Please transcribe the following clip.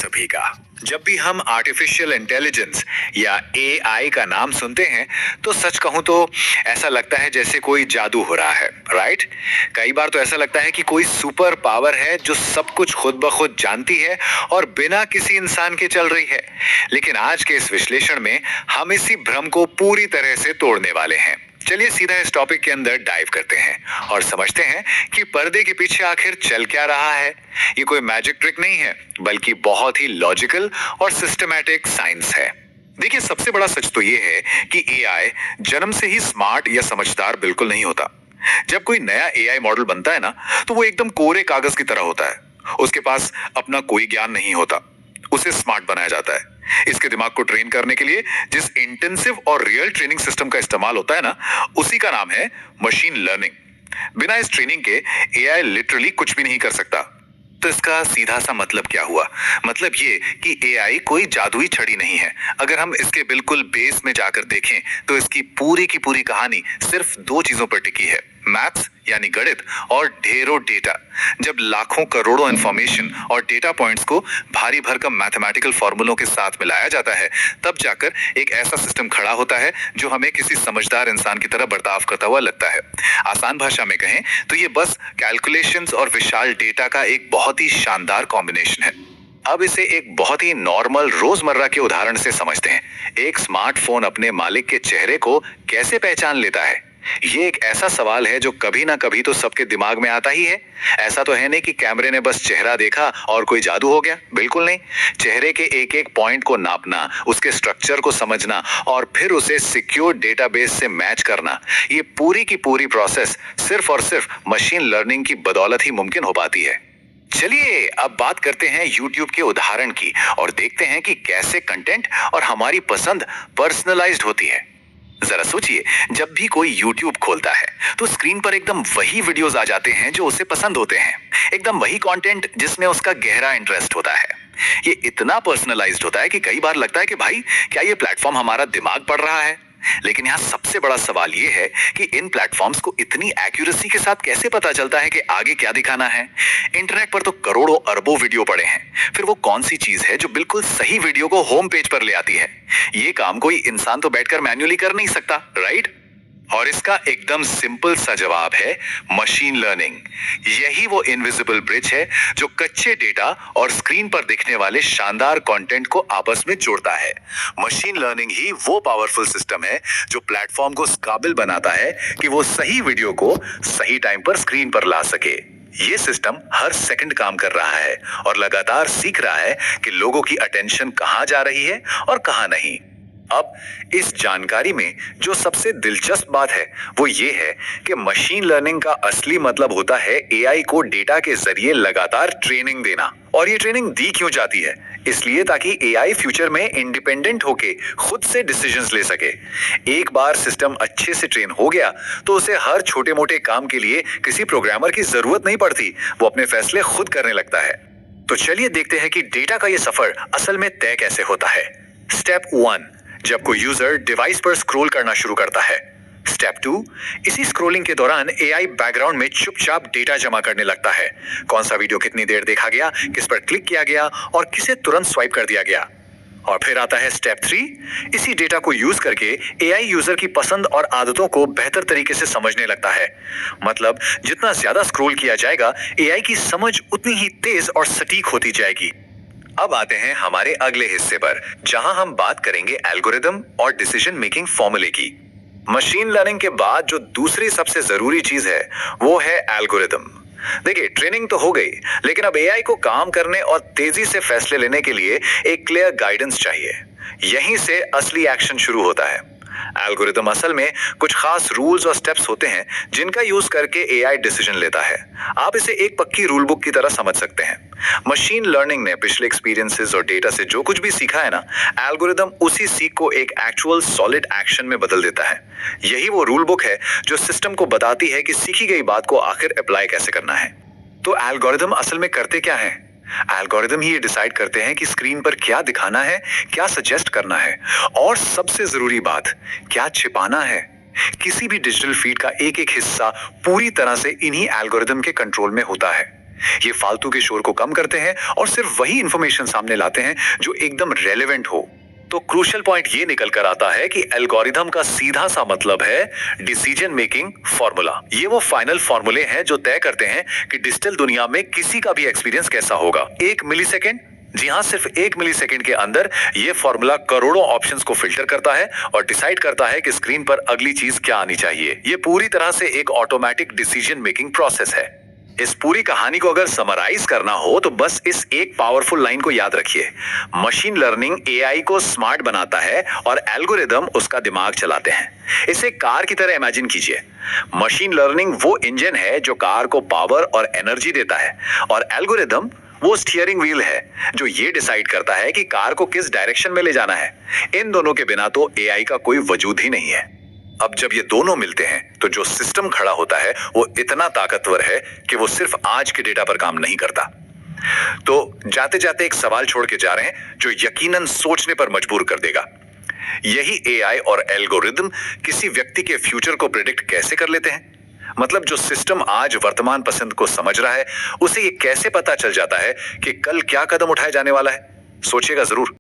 सभी का। जब भी हम आर्टिफिशियल इंटेलिजेंस या एआई का नाम सुनते हैं तो सच कहूं तो ऐसा लगता है जैसे कोई जादू हो रहा है, राइट? कई बार तो ऐसा लगता है कि कोई सुपर पावर है जो सब कुछ खुद ब खुद जानती है और बिना किसी इंसान के चल रही है। लेकिन आज के इस विश्लेषण में हम इसी भ्रम को पूरी तरह से तोड़ने वाले हैं। चलिए सीधा इस टॉपिक के अंदर डाइव करते हैं और समझते हैं कि पर्दे के पीछे आखिर चल क्या रहा है। ये कोई मैजिक ट्रिक नहीं है, बल्कि बहुत ही लॉजिकल और सिस्टमैटिक साइंस है। देखिए, सबसे बड़ा सच तो ये है कि एआई जन्म से ही स्मार्ट या समझदार बिल्कुल नहीं होता। जब कोई नया एआई मॉडल बनता है ना, तो वो एकदम कोरे कागज की तरह होता है। उसके पास अपना कोई ज्ञान नहीं होता। उसे स्मार्ट बनाया जाता है। इसके दिमाग को ट्रेन करने के लिए जिस इंटेंसिव और रियल ट्रेनिंग सिस्टम का इस्तेमाल होता है ना, उसी का नाम है मशीन लर्निंग। बिना इस ट्रेनिंग के एआई लिटरली कुछ भी नहीं कर सकता। तो इसका सीधा सा मतलब क्या हुआ? मतलब ये कि एआई कोई जादुई छड़ी नहीं है। अगर हम इसके बिल्कुल बेस में जाकर देखें तो इसकी पूरी की पूरी कहानी सिर्फ दो चीजों पर टिकी है, मैथ्स यानी गणित और ढेरों डेटा। जब लाखों करोड़ों इंफॉर्मेशन और डेटा पॉइंट्स को भारी भरकम मैथमेटिकल फॉर्मूलों के साथ मिलाया जाता है, तब जाकर एक ऐसा सिस्टम खड़ा होता है जो हमें किसी समझदार इंसान की तरह बर्ताव करता हुआ लगता है। आसान भाषा में कहें तो ये बस कैलकुलेशंस और विशाल डेटा का एक बहुत ही शानदार कॉम्बिनेशन है। अब इसे एक बहुत ही नॉर्मल रोजमर्रा के उदाहरण से समझते हैं। एक स्मार्टफोन अपने मालिक के चेहरे को कैसे पहचान लेता है? ये एक ऐसा सवाल है जो कभी ना कभी तो सबके दिमाग में आता ही है। ऐसा तो है नहीं कि कैमरे ने बस चेहरा देखा और कोई जादू हो गया, बिल्कुल नहीं। चेहरे के एक एक पॉइंट को नापना, उसके स्ट्रक्चर को समझना और फिर उसे सिक्योर डेटाबेस से मैच करना, ये पूरी की पूरी प्रोसेस सिर्फ और सिर्फ मशीन लर्निंग की बदौलत ही मुमकिन हो पाती है। चलिए अब बात करते हैं YouTube के उदाहरण की और देखते हैं कि कैसे कंटेंट और हमारी पसंद पर्सनलाइज्ड होती है। जरा सोचिए, जब भी कोई YouTube खोलता है तो स्क्रीन पर एकदम वही वीडियोस आ जाते हैं जो उसे पसंद होते हैं, एकदम वही कंटेंट जिसमें उसका गहरा इंटरेस्ट होता है। ये इतना पर्सनलाइज्ड होता है कि कई बार लगता है कि भाई, क्या ये प्लेटफॉर्म हमारा दिमाग पढ़ रहा है? लेकिन यहाँ सबसे बड़ा सवाल ये है कि इन प्लेटफॉर्म्स को इतनी एक्यूरेसी के साथ कैसे पता चलता है कि आगे क्या दिखाना है? इंटरनेट पर तो करोड़ों अरबों वीडियो पड़े हैं, फिर वो कौन सी चीज है जो बिल्कुल सही वीडियो को होम पेज पर ले आती है? ये काम कोई इंसान तो बैठकर मैन्युअली कर नहीं सकता, राइट? और इसका एकदम सिंपल सा जवाब है मशीन लर्निंग। यही वो इनविजिबल ब्रिज है जो कच्चे डेटा और स्क्रीन पर दिखने वाले शानदार कंटेंट को आपस में जोड़ता है। मशीन लर्निंग ही वो पावरफुल सिस्टम है जो प्लेटफॉर्म को इस काबिल बनाता है कि वो सही वीडियो को सही टाइम पर स्क्रीन पर ला सके। ये सिस्टम हर सेकंड काम कर रहा है और लगातार सीख रहा है कि लोगों की अटेंशन कहां जा रही है और कहां नहीं। अब इस जानकारी में जो सबसे दिलचस्प बात है वो ये है कि मशीन लर्निंग का असली मतलब होता है एआई को डेटा के जरिए लगातार ट्रेनिंग देना। और ये ट्रेनिंग दी क्यों जाती है? इसलिए ताकि एआई फ्यूचर में इंडिपेंडेंट होके खुद से डिसीजंस ले सके। एक बार सिस्टम अच्छे से ट्रेन हो गया तो उसे हर छोटे मोटे काम के लिए किसी प्रोग्रामर की जरूरत नहीं पड़ती, वो अपने फैसले खुद करने लगता है। तो चलिए देखते हैं कि डेटा का ये सफर असल में तय कैसे होता है। स्टेप 1, जब कोई यूजर डिवाइस पर स्क्रॉल करना शुरू करता है। स्टेप 2, इसी स्क्रॉलिंग के दौरान एआई बैकग्राउंड में चुपचाप डेटा जमा करने लगता है। कौन सा वीडियो कितनी देर देखा गया, किस पर क्लिक किया गया और किसे तुरंत स्वाइप कर दिया गया। और फिर आता है स्टेप 3, इसी डेटा को यूज करके एआई यूजर की पसंद और आदतों को बेहतर तरीके से समझने लगता है। मतलब जितना ज्यादा स्क्रॉल किया जाएगा, एआई की समझ उतनी ही तेज और सटीक होती जाएगी। अब आते हैं हमारे अगले हिस्से पर, जहां हम बात करेंगे एल्गोरिदम और डिसीजन मेकिंग फॉर्मूले की। मशीन लर्निंग के बाद जो दूसरी सबसे जरूरी चीज है वो है एल्गोरिदम। देखिए, ट्रेनिंग तो हो गई, लेकिन अब एआई को काम करने और तेजी से फैसले लेने के लिए एक क्लियर गाइडेंस चाहिए। यहीं से असली एक्शन शुरू होता है। एल्गोरिदम असल में कुछ खास रूल्स और स्टेप्स होते हैं जिनका यूज करके एआई डिसीजन लेता है। आप इसे एक पक्की रूल बुक की तरह समझ सकते हैं। मशीन लर्निंग ने पिछले एक्सपीरियंसेस और डेटा से जो कुछ भी सीखा है ना, एल्गोरिदम उसी सीख को एक एक्चुअल सॉलिड एक्शन में बदल देता है। यही वो रूल बुक है जो सिस्टम को बताती है कि सीखी गई बात को आखिर अप्लाई कैसे करना है। तो एल्गोरिदम असल में करते क्या है? एल्गोरिदम ही ये डिसाइड करते हैं कि स्क्रीन पर क्या दिखाना है, क्या सजेस्ट करना है और सबसे जरूरी बात, क्या छिपाना है। किसी भी डिजिटल फीड का एक एक हिस्सा पूरी तरह से इन्हीं एल्गोरिदम के कंट्रोल में होता है। ये फालतू के शोर को कम करते हैं और सिर्फ वही इंफॉर्मेशन सामने लाते हैं जो एकदम रेलेवेंट हो। तो क्रूशियल पॉइंट ये निकल कर आता है कि एल्गोरिथम का सीधा सा मतलब है डिसीजन मेकिंग फॉर्मूला। ये वो फाइनल फॉर्मूले हैं जो तय करते हैं कि डिजिटल दुनिया में किसी का भी एक्सपीरियंस कैसा होगा। 1 मिलीसेकंड, जी हां, सिर्फ 1 मिलीसेकंड के अंदर ये फॉर्मूला करोड़ों ऑप्शंस को फिल्टर करता है और डिसाइड करता है कि स्क्रीन पर अगली चीज क्या आनी चाहिए। ये पूरी तरह से एक ऑटोमेटिक डिसीजन मेकिंग प्रोसेस है। इस पूरी कहानी को अगर समराइज करना हो तो बस इस एक पावरफुल लाइन को याद रखिए। मशीन लर्निंग एआई को स्मार्ट बनाता है और एल्गोरिदम उसका दिमाग चलाते हैं। इसे कार की तरह इमेजिन कीजिए। मशीन लर्निंग वो इंजन है जो कार को पावर और एनर्जी देता है और एल्गोरिदम वो स्टीयरिंग व्हील है जो ये डिसाइड करता है कि कार को किस डायरेक्शन में ले जाना है। इन दोनों के बिना तो एआई का कोई वजूद ही नहीं है। अब जब ये दोनों मिलते हैं तो जो सिस्टम खड़ा होता है वो इतना ताकतवर है कि वो सिर्फ आज के डेटा पर काम नहीं करता। तो जाते जाते एक सवाल छोड़ के जा रहे हैं जो यकीनन सोचने पर मजबूर कर देगा। यही एआई और एल्गोरिदम किसी व्यक्ति के फ्यूचर को प्रिडिक्ट कैसे कर लेते हैं? मतलब जो सिस्टम आज वर्तमान पसंद को समझ रहा है, उसे ये कैसे पता चल जाता है कि कल क्या कदम उठाया जाने वाला है? सोचिएगा जरूर।